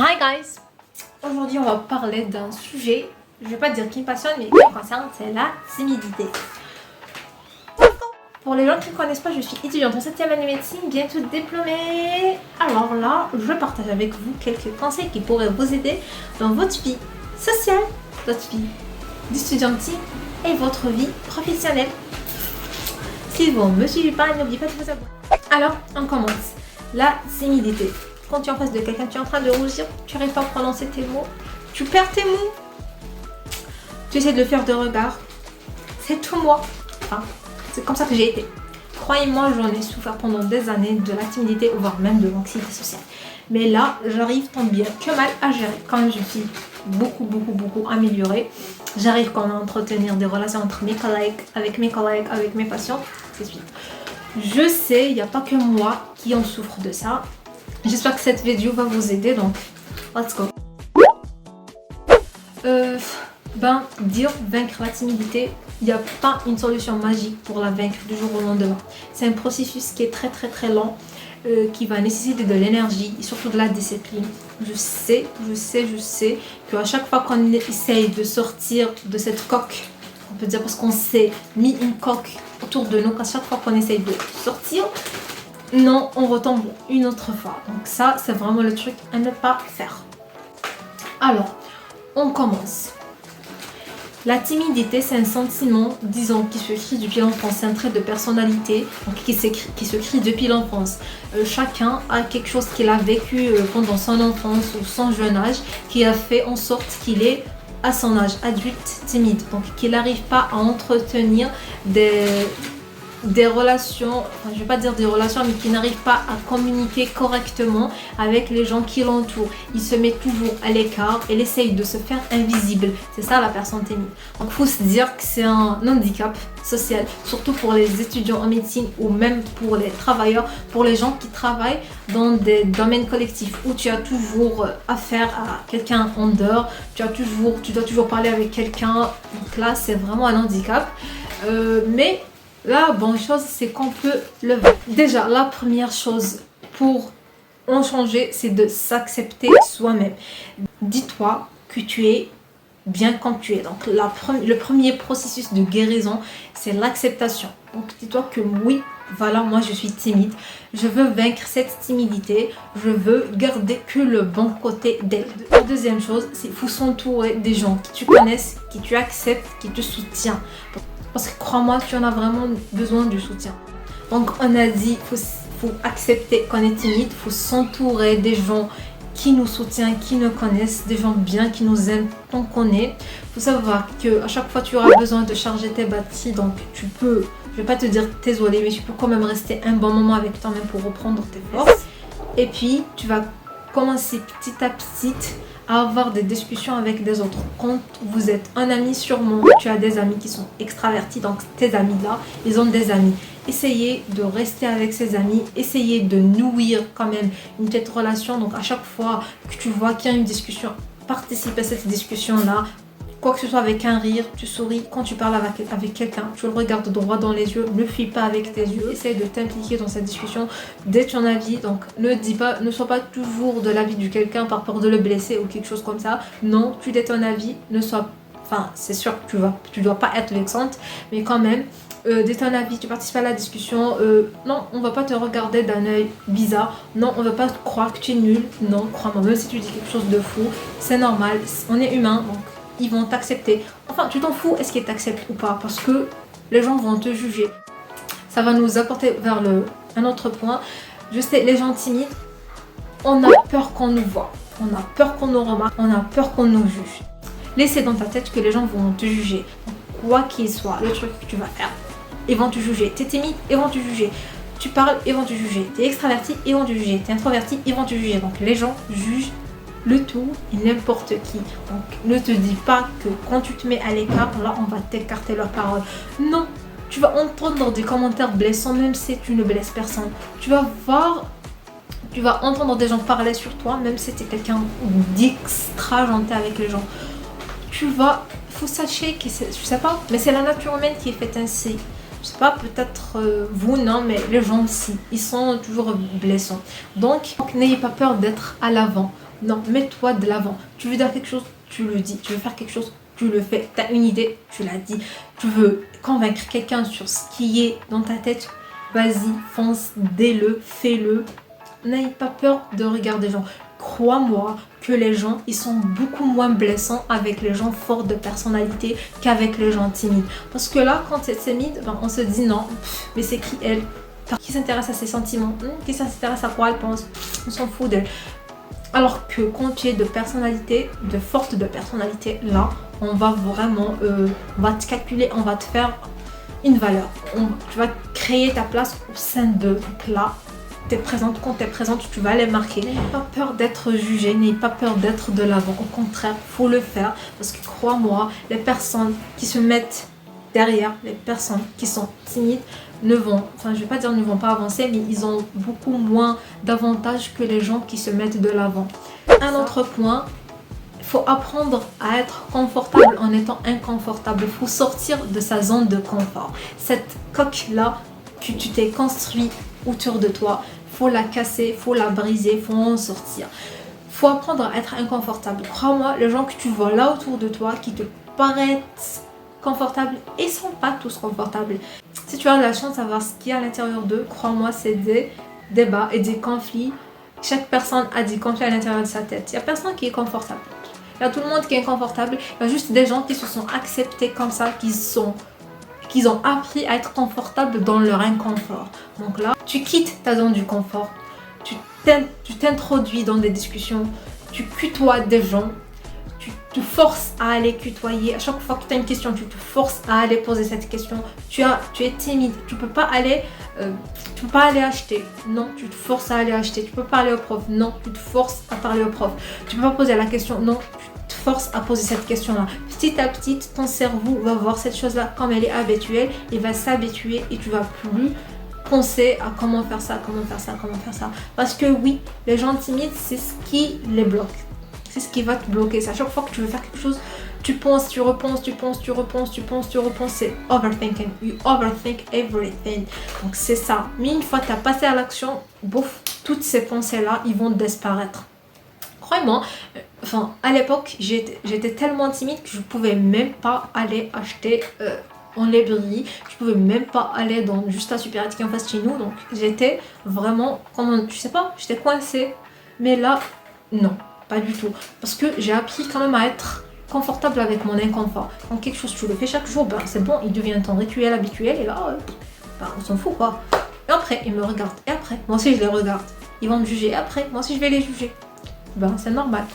Hi guys! Aujourd'hui on va parler d'un sujet, je vais pas dire qui me passionne mais qui me concerne, c'est la timidité. Pour les gens qui ne me connaissent pas, je suis étudiante en 7e année médecine, bientôt diplômée. Alors là, je partage avec vous quelques conseils qui pourraient vous aider dans votre vie sociale, votre vie d'étudiantine et votre vie professionnelle. Si vous ne me suivez pas, n'oubliez pas de vous abonner. Alors, on commence. La timidité. Quand tu es en face de quelqu'un, tu es en train de rougir, tu n'arrives pas à prononcer tes mots, tu perds tes mots. Tu essaies de le faire de regard. C'est tout moi. Enfin, c'est comme ça que j'ai été. Croyez-moi, j'en ai souffert pendant des années de la timidité, voire même de l'anxiété sociale. Mais là, j'arrive tant bien que mal à gérer. Quand je suis beaucoup améliorée, j'arrive quand même à entretenir des relations entre mes collègues, avec mes patients, et suite. Je sais, il n'y a pas que moi qui en souffre de ça. J'espère que cette vidéo va vous aider, donc let's go. Vaincre la timidité, il n'y a pas une solution magique pour la vaincre du jour au lendemain. C'est un processus qui est très lent, qui va nécessiter de l'énergie et surtout de la discipline. Je sais qu'à chaque fois qu'on essaye de sortir de cette coque, on peut dire parce qu'on s'est mis une coque autour de nous, qu'à chaque fois qu'on essaye de sortir, non, on retombe une autre fois. Donc ça, c'est vraiment le truc à ne pas faire. Alors, on commence. La timidité, c'est un sentiment, disons, qui se crée depuis l'enfance. C'est un trait de personnalité donc, qui se crée depuis l'enfance. Chacun a quelque chose qu'il a vécu pendant son enfance ou son jeune âge qui a fait en sorte qu'il est, à son âge adulte, timide. Donc, qu'il n'arrive pas à entretenir des relations, enfin, je vais pas dire des relations, mais qui n'arrive pas à communiquer correctement avec les gens qui l'entourent. Il se met toujours à l'écart, elle essaye de se faire invisible. C'est ça la personne timide. Donc il faut se dire que c'est un handicap social, surtout pour les étudiants en médecine ou même pour les travailleurs, pour les gens qui travaillent dans des domaines collectifs où tu as toujours affaire à quelqu'un en dehors, tu dois toujours parler avec quelqu'un. Donc là c'est vraiment un handicap. Mais la bonne chose, c'est qu'on peut le vaincre. Déjà, la première chose pour en changer, c'est de s'accepter soi-même. Dis-toi que tu es bien comme tu es. Donc, le premier processus de guérison, c'est l'acceptation. Donc, dis-toi que oui, voilà, moi je suis timide. Je veux vaincre cette timidité. Je veux garder que le bon côté d'elle. La deuxième chose, c'est qu'il faut s'entourer des gens qui tu connaisses, qui tu acceptes, qui te soutiennent. Parce que crois-moi, tu en as vraiment besoin du soutien. Donc on a dit, faut accepter qu'on est timide, il faut s'entourer des gens qui nous soutiennent, qui nous connaissent, des gens bien, qui nous aiment, qu'on connaît. Il faut savoir qu'à chaque fois tu auras besoin de charger tes batteries, donc tu peux, je vais pas te dire désolé, mais tu peux quand même rester un bon moment avec toi-même pour reprendre tes forces. Et puis tu vas commencer petit à petit à avoir des discussions avec des autres. Quand vous êtes un ami, sûrement tu as des amis qui sont extravertis, donc tes amis là, ils ont des amis. Essayez de rester avec ces amis, essayez de nourrir quand même une petite relation. Donc à chaque fois que tu vois qu'il y a une discussion, participe à cette discussion là. Quoi que ce soit avec un rire, tu souris. Quand tu parles avec quelqu'un, tu le regardes droit dans les yeux, ne fuis pas avec tes yeux. Essaye de t'impliquer dans cette discussion dès ton avis. Donc ne sois pas toujours de l'avis de quelqu'un par peur de le blesser ou quelque chose comme ça. Non, tu dis ton avis, enfin c'est sûr que tu dois pas être vexante, mais quand même, dès ton avis, tu participes à la discussion. Non, on va pas te regarder d'un œil bizarre. Non, on va pas croire que tu es nul. Non, crois-moi, même si tu dis quelque chose de fou, c'est normal. On est humain, donc ils vont t'accepter. Enfin, tu t'en fous, est-ce qu'ils t'acceptent ou pas? Parce que les gens vont te juger. Ça va nous apporter vers un autre point. Je sais, les gens timides, on a peur qu'on nous voit. On a peur qu'on nous remarque. On a peur qu'on nous juge. Laissez dans ta tête que les gens vont te juger. Donc, quoi qu'il soit, le truc que tu vas faire, ils vont te juger. T'es timide, ils vont te juger. Tu parles, ils vont te juger. T'es extraverti, ils vont te juger. T'es introverti, ils vont te juger. Donc, les gens jugent le tout et n'importe qui. Donc ne te dis pas que quand tu te mets à l'écart, là on va t'écarter leurs paroles. Non, tu vas entendre des commentaires blessants même si tu ne blesses personne. Tu vas entendre des gens parler sur toi même si tu es quelqu'un d'extra gentil avec les gens. Faut sachez que je sais pas, mais c'est la nature humaine qui est faite ainsi. Je sais pas, peut-être vous non, mais les gens aussi, ils sont toujours blessants. Donc n'ayez pas peur d'être à l'avant. Non, mets-toi de l'avant. Tu veux dire quelque chose, tu le dis. Tu veux faire quelque chose, tu le fais. Tu as une idée, tu la dis. Tu veux convaincre quelqu'un sur ce qui est dans ta tête, vas-y, fonce, dis-le, fais-le. N'aie pas peur de regarder les gens. Crois-moi que les gens, ils sont beaucoup moins blessants avec les gens forts de personnalité qu'avec les gens timides. Parce que là, quand tu es timide, ben, on se dit non, mais c'est qui elle? Qui s'intéresse à ses sentiments? Qui s'intéresse à quoi elle pense? On s'en fout d'elle. Alors que quand tu es de personnalité, de forte de personnalité, là, on va vraiment, on va te calculer, on va te faire une valeur. Tu vas créer ta place au sein d'eux. Donc là, t'es présente, quand tu es présente, tu vas les marquer. N'aie pas peur d'être jugée, n'aie pas peur d'être de l'avant. Au contraire, faut le faire parce que crois-moi, les personnes qui se mettent derrière, les personnes qui sont timides, je vais pas dire ne vont pas avancer, mais ils ont beaucoup moins d'avantages que les gens qui se mettent de l'avant. Un autre point, il faut apprendre à être confortable en étant inconfortable. Il faut sortir de sa zone de confort. Cette coque-là que tu t'es construit autour de toi, faut la casser, faut la briser, faut en sortir. Faut apprendre à être inconfortable. Crois-moi, les gens que tu vois là autour de toi, qui te paraissent confortables, ils sont pas tous confortables. Si tu as de la chance de savoir ce qu'il y a à l'intérieur d'eux, crois-moi, c'est des débats et des conflits. Chaque personne a des conflits à l'intérieur de sa tête. Il n'y a personne qui est confortable. Il y a tout le monde qui est inconfortable. Il y a juste des gens qui se sont acceptés comme ça, qu'ils ont appris à être confortables dans leur inconfort. Donc là, tu quittes ta zone du confort. Tu t'introduis dans des discussions. Tu tutoies des gens. Tu te forces à aller tutoyer. À chaque fois que tu as une question, tu te forces à aller poser cette question. Tu es timide. Tu peux pas aller acheter. Non, tu te forces à aller acheter. Tu peux parler au prof. Non, tu te forces à parler au prof. Tu peux pas poser la question. Non, tu te forces à poser cette question-là. Petit à petit, ton cerveau va voir cette chose-là comme elle est habituelle. Il va s'habituer et tu vas plus penser à comment faire ça, comment faire ça, comment faire ça. Parce que oui, les gens timides, c'est ce qui les bloque. C'est ce qui va te bloquer. C'est à chaque fois que tu veux faire quelque chose, tu penses, tu repenses, c'est overthinking. You overthink everything. Donc c'est ça. Mais une fois que tu as passé à l'action, bouf, toutes ces pensées-là, ils vont disparaître. Croyez-moi, à l'époque, j'étais tellement timide que je pouvais même pas aller acheter en librairie. Je pouvais même pas aller dans juste la supérette qui est en face de chez nous. Donc j'étais vraiment, j'étais coincée. Mais là, non. Pas du tout. Parce que j'ai appris quand même à être confortable avec mon inconfort. Quand quelque chose tu le fais chaque jour, ben c'est bon, il devient ton rituel habituel et là, on s'en fout quoi. Et après, ils me regardent. Et après, moi aussi je les regarde. Ils vont me juger. Et après, moi aussi je vais les juger. Ben c'est normal.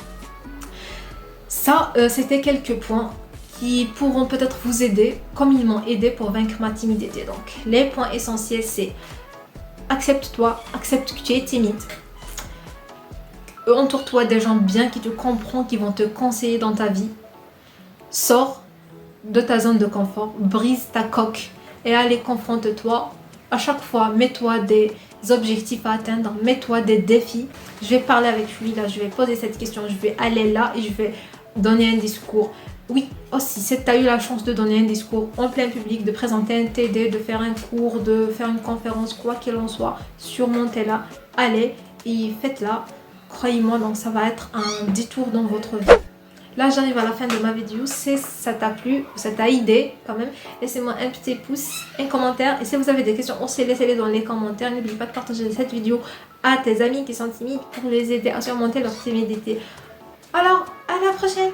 Ça, c'était quelques points qui pourront peut-être vous aider, comme ils m'ont aidé pour vaincre ma timidité. Donc, les points essentiels, c'est accepte-toi, accepte que tu es timide. Entoure-toi des gens bien qui te comprennent, qui vont te conseiller dans ta vie. Sors de ta zone de confort, brise ta coque et allez, confronte-toi. À chaque fois, mets-toi des objectifs à atteindre, mets-toi des défis. Je vais parler avec lui là, je vais poser cette question, je vais aller là et je vais donner un discours. Oui, aussi, si tu as eu la chance de donner un discours en plein public, de présenter un TD, de faire un cours, de faire une conférence, quoi qu'il en soit, surmontez-la, allez et faites-la. Croyez-moi, donc ça va être un détour dans votre vie. Là, j'arrive à la fin de ma vidéo. Si ça t'a plu, ça t'a aidé quand même, laissez-moi un petit pouce, un commentaire. Et si vous avez des questions aussi, laissez-les dans les commentaires. N'oubliez pas de partager cette vidéo à tes amis qui sont timides pour les aider à surmonter leur timidité. Alors, à la prochaine!